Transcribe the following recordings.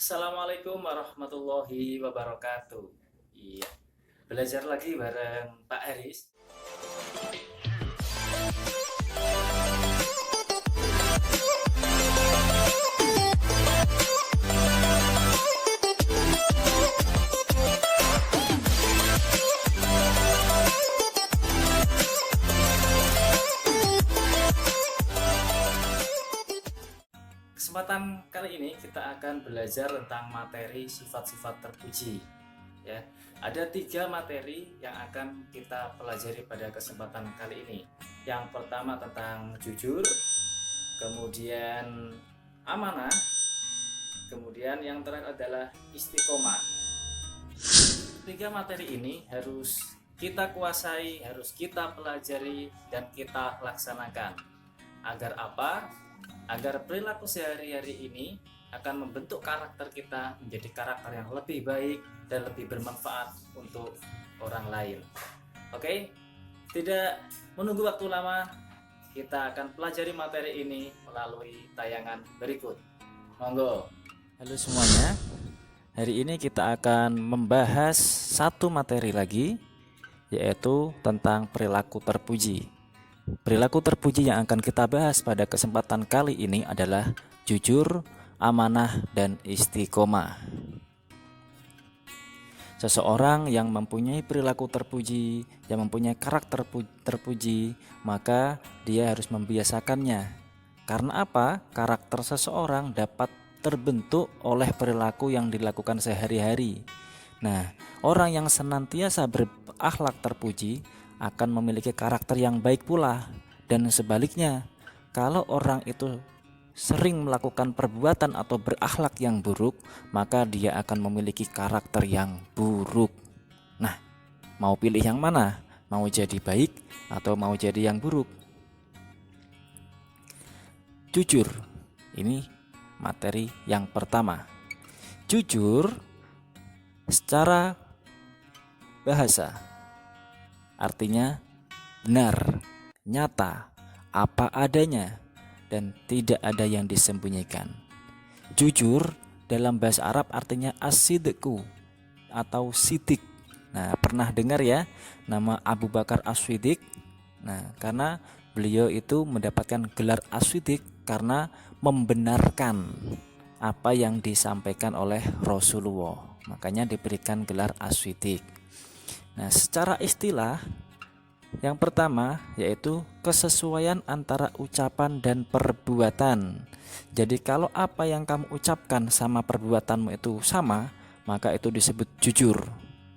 Assalamualaikum warahmatullahi wabarakatuh. Iya, belajar lagi bareng Pak Haris. Kesempatan kali ini kita akan belajar tentang materi sifat-sifat terpuji. Ya, ada 3 materi yang akan kita pelajari pada kesempatan kali ini. Yang pertama tentang jujur, kemudian amanah, kemudian yang terakhir adalah istiqomah. 3 materi ini harus kita kuasai, harus kita pelajari dan kita laksanakan. Agar apa? Agar perilaku sehari-hari ini akan membentuk karakter kita menjadi karakter yang lebih baik dan lebih bermanfaat untuk orang lain. Oke, tidak menunggu waktu lama, kita akan pelajari materi ini melalui tayangan berikut. Monggo. Halo semuanya, hari ini kita akan membahas satu materi lagi, yaitu tentang perilaku terpuji. Perilaku terpuji yang akan kita bahas pada kesempatan kali ini adalah jujur, amanah, dan istiqomah. Seseorang yang mempunyai perilaku terpuji, yang mempunyai karakter terpuji, maka dia harus membiasakannya. Karena apa? Karakter seseorang dapat terbentuk oleh perilaku yang dilakukan sehari-hari. Nah, orang yang senantiasa berakhlak terpuji akan memiliki karakter yang baik pula. Dan sebaliknya, kalau orang itu sering melakukan perbuatan atau berakhlak yang buruk, maka dia akan memiliki karakter yang buruk. Nah, mau pilih yang mana? Mau jadi baik atau mau jadi yang buruk? Jujur, ini materi yang pertama. Jujur secara bahasa artinya benar, nyata, apa adanya, dan tidak ada yang disembunyikan. Jujur dalam bahasa Arab artinya as-sidqu atau sidik. Nah, pernah dengar ya nama Abu Bakar As-Siddiq? Nah, karena beliau itu mendapatkan gelar As-Siddiq karena membenarkan apa yang disampaikan oleh Rasulullah. Makanya diberikan gelar As-Siddiq. Nah, secara istilah yang pertama yaitu kesesuaian antara ucapan dan perbuatan. Jadi kalau apa yang kamu ucapkan sama perbuatanmu itu sama, maka itu disebut jujur.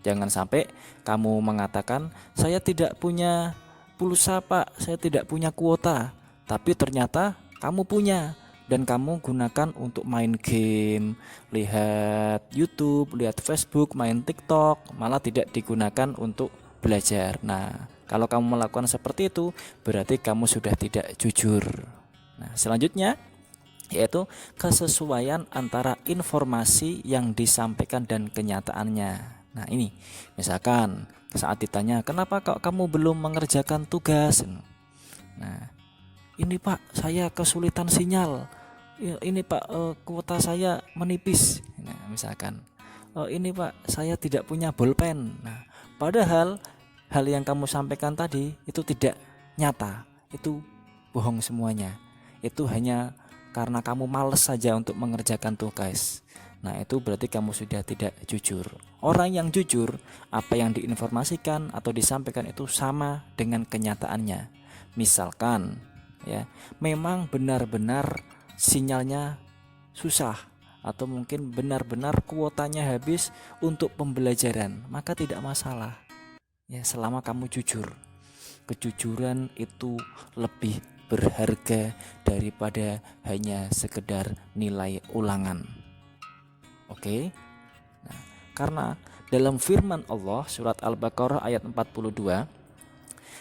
Jangan sampai kamu mengatakan saya tidak punya pulsa Pak, saya tidak punya kuota, tapi ternyata kamu punya dan kamu gunakan untuk main game, lihat YouTube, lihat Facebook, main TikTok, malah tidak digunakan untuk belajar. Nah, kalau kamu melakukan seperti itu, berarti kamu sudah tidak jujur. Nah, selanjutnya yaitu kesesuaian antara informasi yang disampaikan dan kenyataannya. Nah, ini misalkan saat ditanya, "Kenapa kok kamu belum mengerjakan tugas?" Nah, "Ini Pak, saya kesulitan sinyal. Ini Pak, kuota saya menipis." Nah, misalkan, "Ini Pak, saya tidak punya bolpen." Nah, padahal hal yang kamu sampaikan tadi itu tidak nyata, itu bohong semuanya. Itu hanya karena kamu malas saja untuk mengerjakan tugas. Nah, itu berarti kamu sudah tidak jujur. Orang yang jujur, apa yang diinformasikan atau disampaikan itu sama dengan kenyataannya. Misalkan ya, memang benar-benar sinyalnya susah atau mungkin benar-benar kuotanya habis untuk pembelajaran, maka tidak masalah. Ya, selama kamu jujur. Kejujuran itu lebih berharga daripada hanya sekedar nilai ulangan. Oke? Nah, karena dalam firman Allah surat Al-Baqarah ayat 42,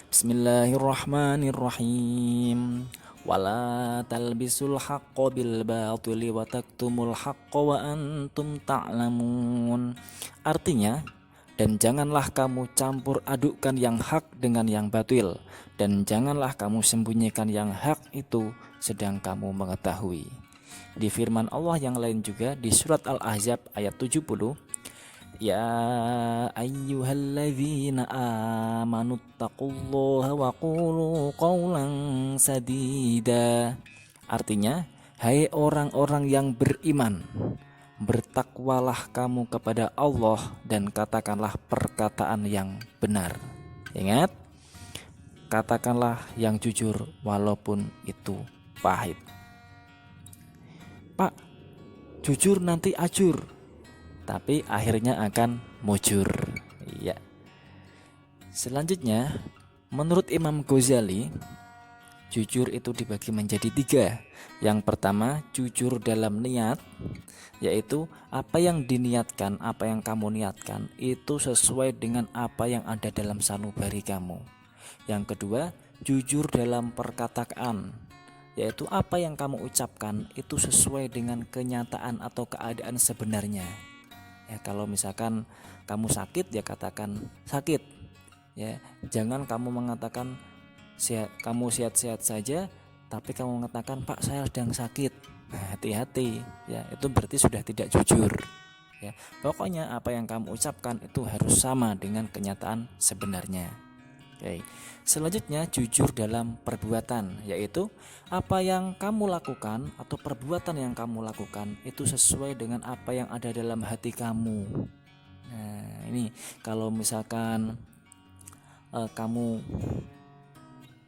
Bismillahirrahmanirrahim. Wala talbisul haqqo bil batili wa taktumul haqqo wa antum ta'lamun. Artinya, dan janganlah kamu campur adukkan yang hak dengan yang batil, dan janganlah kamu sembunyikan yang hak itu sedang kamu mengetahui. Di firman Allah yang lain juga di surat Al-Ahzab ayat 70, ya ayyuhalladzina amanu taqullaha wa qulu qawlan sadida. Artinya, hai orang-orang yang beriman, bertakwalah kamu kepada Allah dan katakanlah perkataan yang benar. Ingat, katakanlah yang jujur walaupun itu pahit. Pak, jujur nanti ajur, tapi akhirnya akan mujur. Iya. Selanjutnya, menurut Imam Ghazali, jujur itu dibagi menjadi 3. Yang pertama, jujur dalam niat, yaitu apa yang diniatkan, apa yang kamu niatkan itu sesuai dengan apa yang ada dalam sanubari kamu. Yang kedua, jujur dalam perkataan, yaitu apa yang kamu ucapkan itu sesuai dengan kenyataan atau keadaan sebenarnya. Ya, kalau misalkan kamu sakit, ya katakan sakit. Ya, jangan kamu mengatakan kamu sehat-sehat saja, tapi kamu mengatakan Pak saya sedang sakit. Nah, hati-hati, ya itu berarti sudah tidak jujur. Ya, pokoknya apa yang kamu ucapkan itu harus sama dengan kenyataan sebenarnya. Oke. Selanjutnya, jujur dalam perbuatan, yaitu apa yang kamu lakukan atau perbuatan yang kamu lakukan itu sesuai dengan apa yang ada dalam hati kamu. Nah, ini kalau misalkan kamu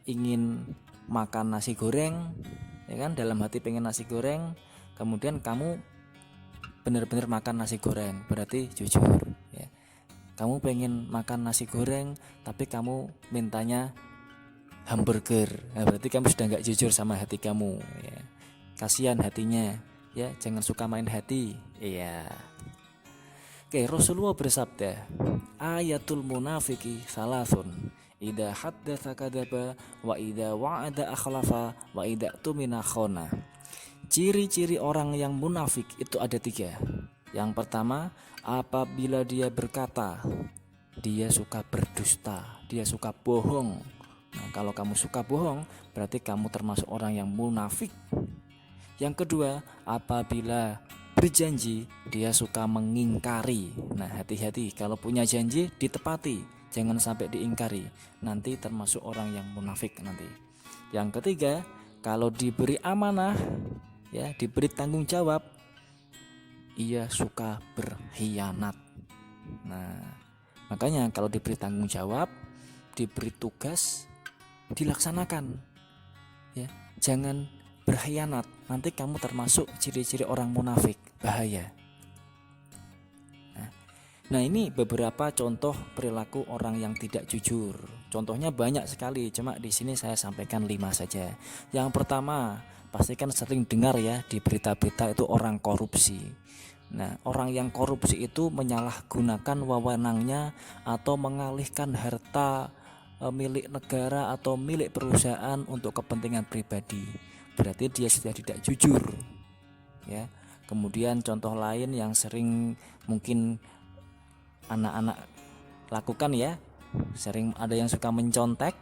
ingin makan nasi goreng, ya kan, dalam hati pengen nasi goreng, kemudian kamu benar-benar makan nasi goreng, berarti jujur. Ya. Kamu pengen makan nasi goreng, tapi kamu mintanya hamburger, nah, berarti kamu sudah nggak jujur sama hati kamu. Ya. Kasihan hatinya, ya jangan suka main hati. Iya. Oke, Rasulullah bersabda, ayatul munafiki salasun. Idza haddatsa kadzaba wa idza wa'ada akhlafa wa idza tumina khana. Ciri-ciri orang yang munafik itu ada 3. Yang pertama, apabila dia berkata, dia suka berdusta, dia suka bohong. Nah, kalau kamu suka bohong, berarti kamu termasuk orang yang munafik. Yang kedua, apabila berjanji, dia suka mengingkari. Nah, hati-hati, kalau punya janji ditepati, jangan sampai diingkari, nanti termasuk orang yang munafik nanti. Yang ketiga, kalau diberi amanah, ya diberi tanggung jawab, ia suka berkhianat. Nah, makanya kalau diberi tanggung jawab, diberi tugas, dilaksanakan. Ya, jangan berkhianat, nanti kamu termasuk ciri-ciri orang munafik, bahaya. Nah, ini beberapa contoh perilaku orang yang tidak jujur. Contohnya banyak sekali, cuma di sini saya sampaikan 5 saja. Yang pertama, pasti kan sering dengar ya di berita-berita itu orang korupsi. Nah, orang yang korupsi itu menyalahgunakan wewenangnya atau mengalihkan harta milik negara atau milik perusahaan untuk kepentingan pribadi. Berarti dia sudah tidak jujur. Ya. Kemudian contoh lain yang sering mungkin anak-anak lakukan ya, sering ada yang suka mencontek.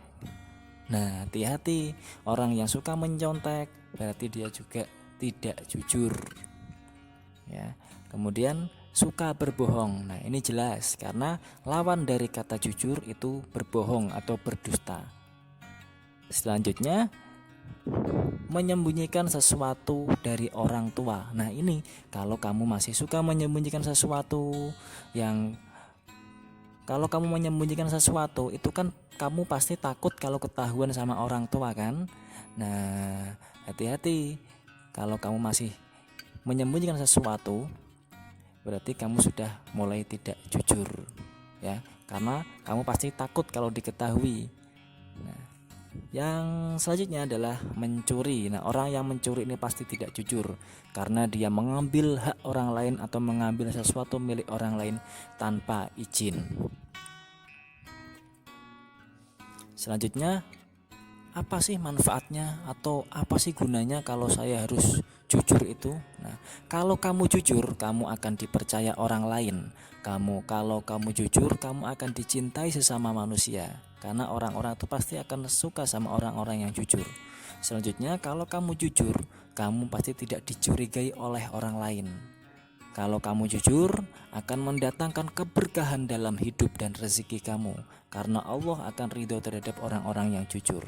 Nah, hati-hati, orang yang suka mencontek berarti dia juga tidak jujur. Ya. Kemudian suka berbohong. Nah, ini jelas karena lawan dari kata jujur itu berbohong atau berdusta. Selanjutnya, menyembunyikan sesuatu dari orang tua. Nah, ini kalau kamu masih suka menyembunyikan sesuatu kalau kamu menyembunyikan sesuatu itu kan kamu pasti takut kalau ketahuan sama orang tua kan. Nah, hati-hati, kalau kamu masih menyembunyikan sesuatu berarti kamu sudah mulai tidak jujur ya, karena kamu pasti takut kalau diketahui. Nah, yang selanjutnya adalah mencuri. Nah, orang yang mencuri ini pasti tidak jujur karena dia mengambil hak orang lain atau mengambil sesuatu milik orang lain tanpa izin. Selanjutnya, apa sih manfaatnya atau apa sih gunanya kalau saya harus jujur itu? Nah, kalau kamu jujur, kamu akan dipercaya orang lain. Kalau kamu jujur, kamu akan dicintai sesama manusia. Karena orang-orang itu pasti akan suka sama orang-orang yang jujur. Selanjutnya, kalau kamu jujur, kamu pasti tidak dicurigai oleh orang lain. Kalau kamu jujur, akan mendatangkan keberkahan dalam hidup dan rezeki kamu, karena Allah akan ridho terhadap orang-orang yang jujur.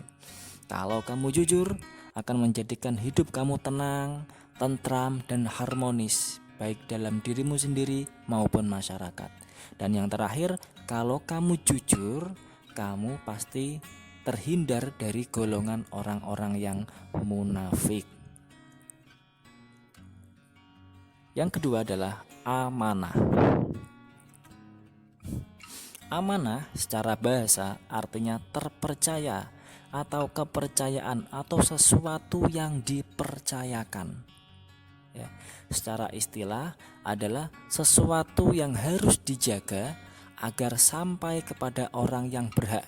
Kalau kamu jujur, akan menjadikan hidup kamu tenang, tentram, dan harmonis, baik dalam dirimu sendiri maupun masyarakat. Dan yang terakhir, kalau kamu jujur, kamu pasti terhindar dari golongan orang-orang yang munafik. Yang kedua adalah amanah. Amanah secara bahasa artinya terpercaya atau kepercayaan atau sesuatu yang dipercayakan. Ya, secara istilah adalah sesuatu yang harus dijaga agar sampai kepada orang yang berhak.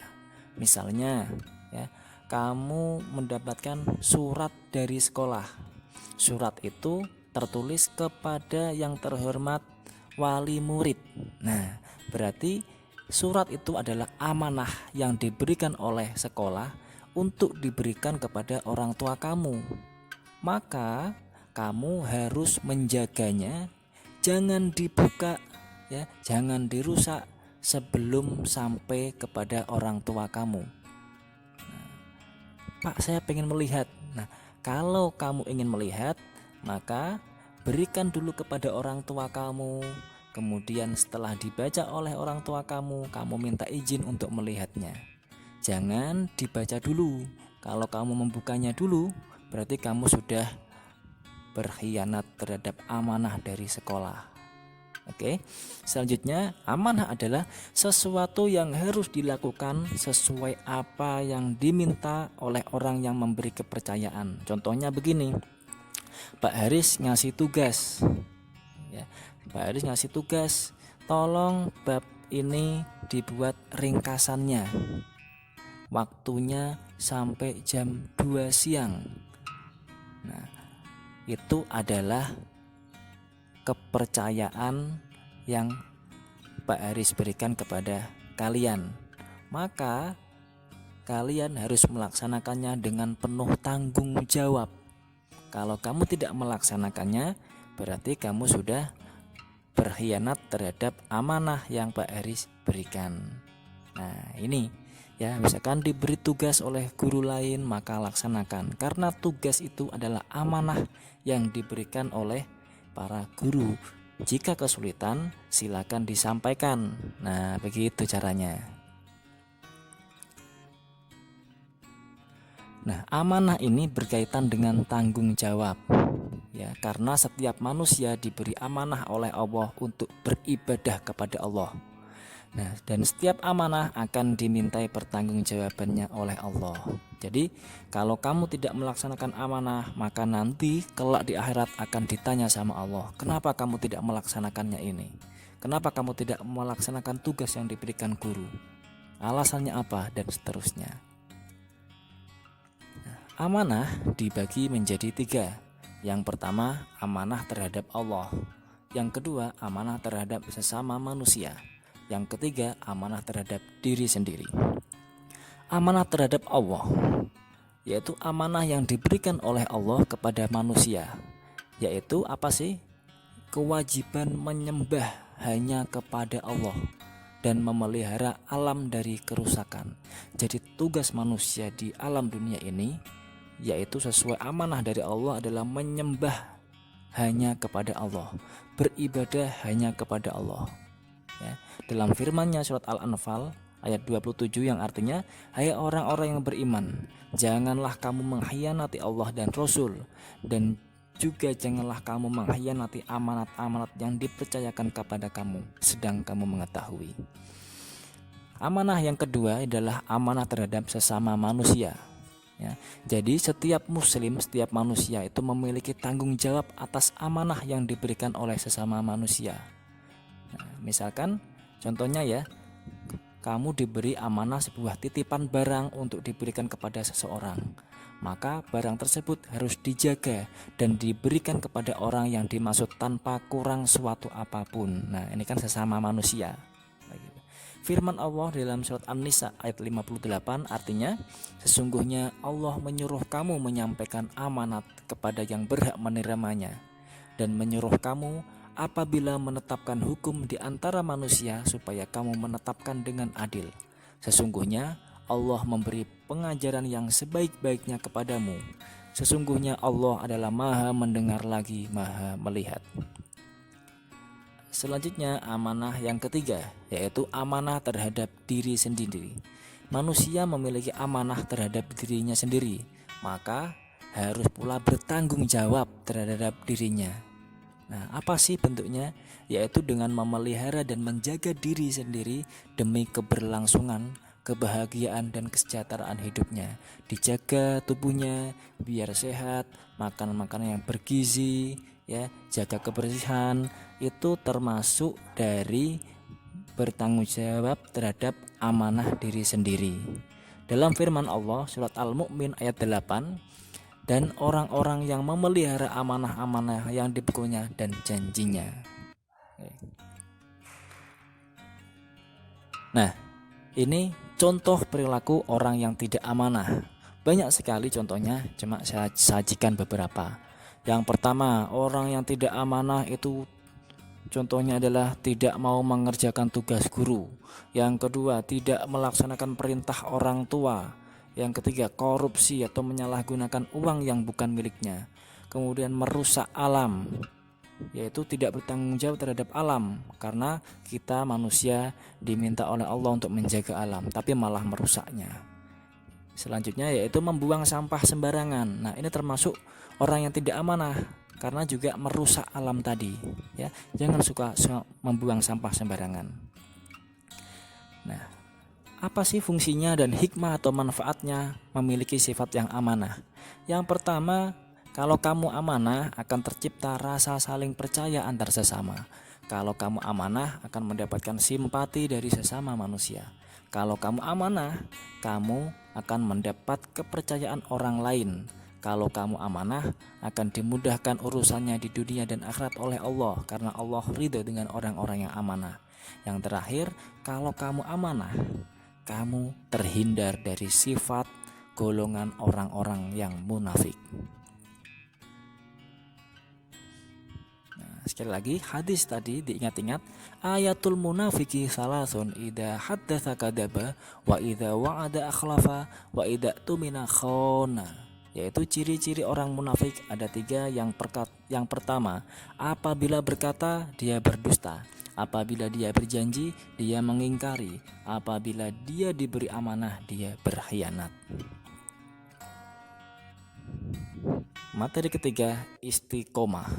Misalnya, ya, kamu mendapatkan surat dari sekolah. Surat itu tertulis kepada yang terhormat wali murid. Nah, berarti surat itu adalah amanah yang diberikan oleh sekolah untuk diberikan kepada orang tua kamu. Maka kamu harus menjaganya, jangan dibuka, ya, jangan dirusak sebelum sampai kepada orang tua kamu. Pak, saya pengen melihat. Nah, kalau kamu ingin melihat, maka berikan dulu kepada orang tua kamu. Kemudian setelah dibaca oleh orang tua kamu, kamu minta izin untuk melihatnya. Jangan dibaca dulu. Kalau kamu membukanya dulu, berarti kamu sudah berkhianat terhadap amanah dari sekolah. Oke. Selanjutnya, amanah adalah sesuatu yang harus dilakukan sesuai apa yang diminta oleh orang yang memberi kepercayaan. Contohnya begini, Pak Haris ngasih tugas, ya, Pak Haris ngasih tugas, tolong bab ini dibuat ringkasannya, waktunya sampai jam 2 siang. Nah, itu adalah kepercayaan yang Pak Haris berikan kepada kalian. Maka kalian harus melaksanakannya dengan penuh tanggung jawab. Kalau kamu tidak melaksanakannya, berarti kamu sudah berkhianat terhadap amanah yang Pak Haris berikan. Nah, ini ya, misalkan diberi tugas oleh guru lain, maka laksanakan, karena tugas itu adalah amanah yang diberikan oleh para guru. Jika kesulitan, silakan disampaikan. Nah, begitu caranya. Nah, amanah ini berkaitan dengan tanggung jawab. Ya, karena setiap manusia diberi amanah oleh Allah untuk beribadah kepada Allah. Nah, dan setiap amanah akan dimintai pertanggungjawabannya oleh Allah. Jadi, kalau kamu tidak melaksanakan amanah, maka nanti kelak di akhirat akan ditanya sama Allah, kenapa kamu tidak melaksanakannya ini? Kenapa kamu tidak melaksanakan tugas yang diberikan guru? Alasannya apa? Dan seterusnya. Nah, amanah dibagi menjadi 3. Yang pertama, amanah terhadap Allah. Yang kedua, amanah terhadap sesama manusia. Yang ketiga, amanah terhadap diri sendiri. Amanah terhadap Allah, yaitu amanah yang diberikan oleh Allah kepada manusia. Yaitu apa sih? Kewajiban menyembah hanya kepada Allah dan memelihara alam dari kerusakan. Jadi tugas manusia di alam dunia ini, yaitu sesuai amanah dari Allah, adalah menyembah hanya kepada Allah, beribadah hanya kepada Allah. Ya, dalam firman-Nya surat Al-Anfal ayat 27 yang artinya, hai orang-orang yang beriman, janganlah kamu mengkhianati Allah dan Rasul, dan juga janganlah kamu mengkhianati amanat-amanat yang dipercayakan kepada kamu sedang kamu mengetahui. Amanah yang kedua adalah amanah terhadap sesama manusia. Ya, jadi setiap muslim, setiap manusia itu memiliki tanggung jawab atas amanah yang diberikan oleh sesama manusia. Nah, misalkan contohnya ya, kamu diberi amanah sebuah titipan barang untuk diberikan kepada seseorang, maka barang tersebut harus dijaga dan diberikan kepada orang yang dimaksud tanpa kurang suatu apapun. Nah, ini kan sesama manusia. Firman Allah dalam surat An-Nisa ayat 58 artinya, sesungguhnya Allah menyuruh kamu menyampaikan amanat kepada yang berhak menerimanya dan menyuruh kamu apabila menetapkan hukum di antara manusia supaya kamu menetapkan dengan adil. Sesungguhnya Allah memberi pengajaran yang sebaik-baiknya kepadamu. Sesungguhnya Allah adalah Maha mendengar lagi Maha melihat. Selanjutnya amanah yang ketiga, yaitu amanah terhadap diri sendiri. Manusia memiliki amanah terhadap dirinya sendiri, maka harus pula bertanggung jawab terhadap dirinya. Nah, apa sih bentuknya? Yaitu dengan memelihara dan menjaga diri sendiri demi keberlangsungan, kebahagiaan dan kesejahteraan hidupnya. Dijaga tubuhnya biar sehat, makan makanan yang bergizi, ya, jaga kebersihan, itu termasuk dari bertanggung jawab terhadap amanah diri sendiri. Dalam firman Allah surat Al-Mu'min ayat 8, dan orang-orang yang memelihara amanah-amanah yang dipikulnya dan janjinya. Nah, ini contoh perilaku orang yang tidak amanah. Banyak sekali contohnya, cuma saya sajikan beberapa. Yang pertama, orang yang tidak amanah itu contohnya adalah tidak mau mengerjakan tugas guru. Yang kedua, tidak melaksanakan perintah orang tua. Yang ketiga, korupsi atau menyalahgunakan uang yang bukan miliknya. Kemudian merusak alam, yaitu tidak bertanggung jawab terhadap alam, karena kita manusia diminta oleh Allah untuk menjaga alam, tapi malah merusaknya. Selanjutnya yaitu membuang sampah sembarangan. Nah, ini termasuk orang yang tidak amanah karena juga merusak alam tadi, ya. Jangan suka membuang sampah sembarangan. Nah, apa sih fungsinya dan hikmah atau manfaatnya memiliki sifat yang amanah? Yang pertama, kalau kamu amanah akan tercipta rasa saling percaya antar sesama. Kalau kamu amanah akan mendapatkan simpati dari sesama manusia. Kalau kamu amanah, kamu akan mendapat kepercayaan orang lain. Kalau kamu amanah, akan dimudahkan urusannya di dunia dan akhirat oleh Allah, karena Allah ridha dengan orang-orang yang amanah. Yang terakhir, kalau kamu amanah, kamu terhindar dari sifat golongan orang-orang yang munafik. Nah, sekali lagi hadis tadi diingat-ingat, ayatul munafiki salasun idza haddatsa kadzaba wa idza wa'ada akhlafa wa idza tumina khana. Yaitu ciri-ciri orang munafik ada 3. Yang pertama, apabila berkata dia berdusta, apabila dia berjanji dia mengingkari, apabila dia diberi amanah dia berkhianat. Materi ketiga, istiqomah.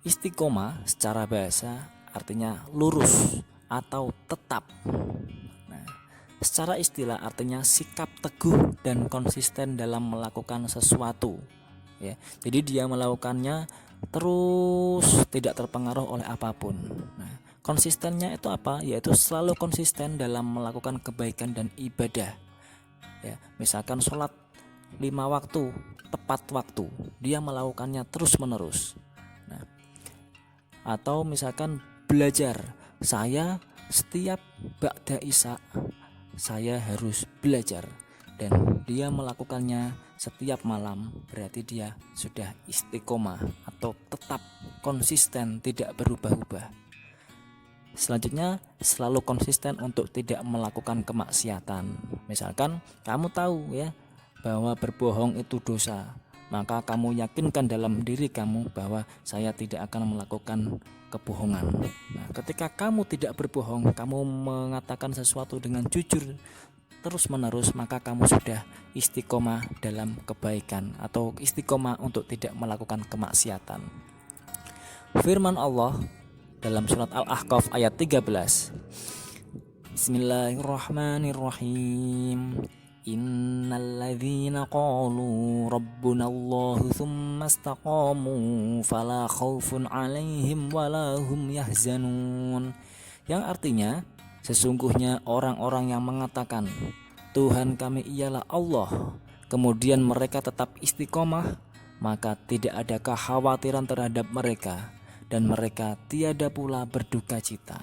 Istiqomah secara bahasa artinya lurus atau tetap. Secara istilah artinya sikap teguh dan konsisten dalam melakukan sesuatu, ya. Jadi dia melakukannya terus tidak terpengaruh oleh apapun. Nah, konsistennya itu apa? Yaitu selalu konsisten dalam melakukan kebaikan dan ibadah, ya. Misalkan sholat 5 waktu tepat waktu, dia melakukannya terus menerus. Nah, atau misalkan belajar, saya setiap ba'da isya saya harus belajar, dan dia melakukannya setiap malam, berarti dia sudah istiqomah atau tetap konsisten tidak berubah-ubah. Selanjutnya, selalu konsisten untuk tidak melakukan kemaksiatan. Misalkan kamu tahu, ya, bahwa berbohong itu dosa, maka kamu yakinkan dalam diri kamu bahwa saya tidak akan melakukan kebohongan. Nah, ketika kamu tidak berbohong, kamu mengatakan sesuatu dengan jujur terus-menerus, maka kamu sudah istiqomah dalam kebaikan atau istiqomah untuk tidak melakukan kemaksiatan. Firman Allah dalam surat Al-Ahqaf ayat 13. Bismillahirrahmanirrahim. Innalladzina qalu rabbunallahu tsumma istaqamu fala khaufun 'alaihim wala hum yahzanun. Yang artinya, sesungguhnya orang-orang yang mengatakan Tuhan kami ialah Allah, kemudian mereka tetap istiqomah, maka tidak ada kekhawatiran terhadap mereka dan mereka tiada pula berduka cita.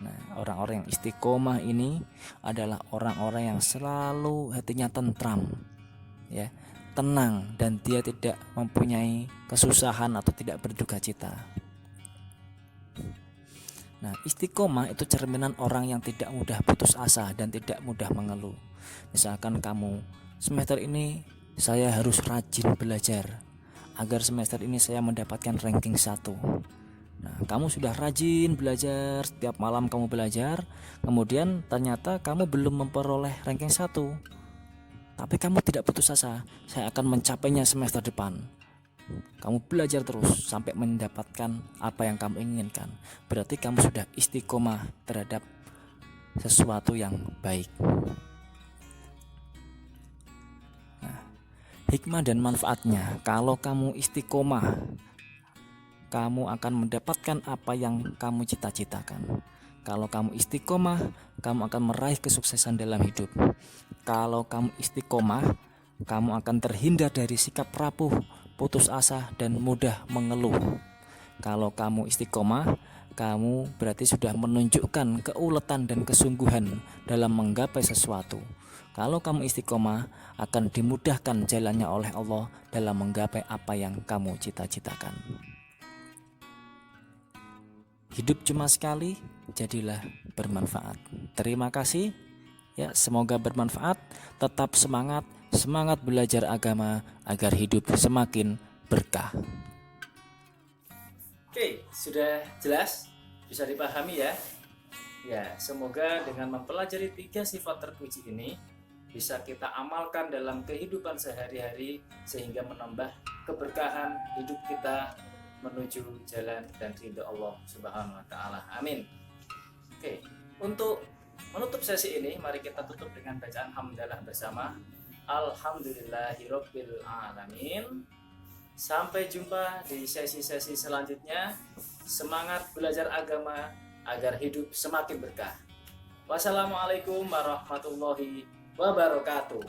Nah, orang-orang yang istiqomah ini adalah orang-orang yang selalu hatinya tentram, ya, tenang, dan dia tidak mempunyai kesusahan atau tidak berduka cita. Nah, istiqomah itu cerminan orang yang tidak mudah putus asa dan tidak mudah mengeluh. Misalkan kamu, semester ini saya harus rajin belajar agar semester ini saya mendapatkan ranking 1. Nah, kamu sudah rajin belajar, setiap malam kamu belajar, kemudian ternyata kamu belum memperoleh ranking 1. Tapi kamu tidak putus asa, saya akan mencapainya semester depan. Kamu belajar terus sampai mendapatkan apa yang kamu inginkan. Berarti kamu sudah istiqomah terhadap sesuatu yang baik. Nah, hikmah dan manfaatnya, kalau kamu istiqomah, kamu akan mendapatkan apa yang kamu cita-citakan. Kalau kamu istiqomah, kamu akan meraih kesuksesan dalam hidup. Kalau kamu istiqomah, kamu akan terhindar dari sikap rapuh, putus asa, dan mudah mengeluh. Kalau kamu istiqomah, kamu berarti sudah menunjukkan keuletan dan kesungguhan dalam menggapai sesuatu. Kalau kamu istiqomah, akan dimudahkan jalannya oleh Allah dalam menggapai apa yang kamu cita-citakan. Hidup cuma sekali, jadilah bermanfaat. Terima kasih. Ya, semoga bermanfaat. Tetap semangat belajar agama agar hidup semakin berkah. Oke, sudah jelas, bisa dipahami ya. Ya, semoga dengan mempelajari 3 sifat terpuji ini bisa kita amalkan dalam kehidupan sehari-hari sehingga menambah keberkahan hidup kita menuju jalan dan ridha Allah Subhanahu wa taala. Amin. Oke, untuk menutup sesi ini mari kita tutup dengan bacaan hamdalah bersama. Alhamdulillahirabbil alamin. Sampai jumpa di sesi-sesi selanjutnya. Semangat belajar agama agar hidup semakin berkah. Wassalamualaikum warahmatullahi wabarakatuh.